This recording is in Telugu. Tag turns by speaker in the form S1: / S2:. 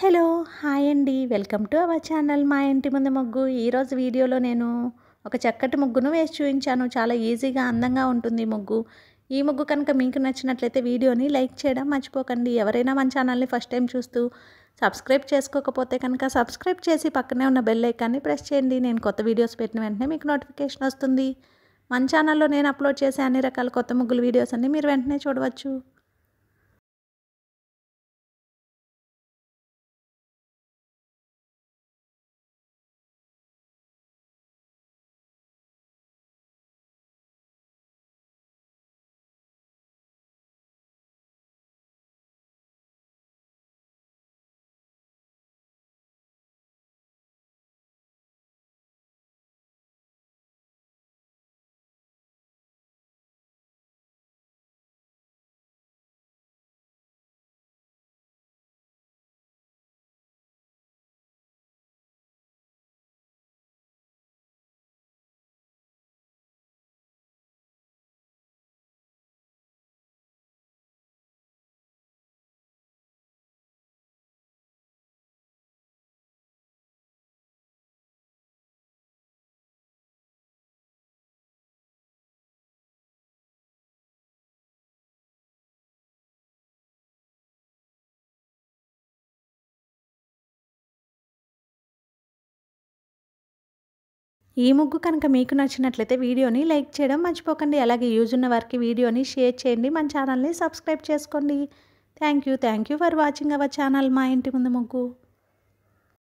S1: హలో! హాయ్ అండి. వెల్కమ్ టు అవర్ ఛానల్ మా ఇంటి ముందు ముగ్గు. ఈరోజు వీడియోలో నేను ఒక చక్కటి ముగ్గును వేసి చూయించాను. చాలా ఈజీగా, అందంగా ఉంటుంది ఈ ముగ్గు. ఈ ముగ్గు కనుక మీకు నచ్చినట్లయితే వీడియోని లైక్ చేయడం మర్చిపోకండి. ఎవరైనా మన ఛానల్ని ఫస్ట్ టైం చూస్తూ సబ్స్క్రైబ్ చేసుకోకపోతే కనుక సబ్స్క్రైబ్ చేసి పక్కనే ఉన్న బెల్ ఐకాన్ని ప్రెస్ చేయండి. నేను కొత్త వీడియోస్ పెట్టిన వెంటనే మీకు నోటిఫికేషన్ వస్తుంది. మన ఛానల్లో నేను అప్లోడ్ చేసే అన్ని రకాల కొత్త ముగ్గుల వీడియోస్ అన్ని మీరు వెంటనే చూడవచ్చు. ఈ ముగ్గు కనుక మీకు నచ్చినట్లయితే వీడియోని లైక్ చేయడం మర్చిపోకండి. అలాగే యూజ్ ఉన్న వారికి వీడియోని షేర్ చేయండి. మన ఛానల్ని సబ్స్క్రైబ్ చేసుకోండి. Thank you for watching our channel మా ఇంటి ముందు ముగ్గు.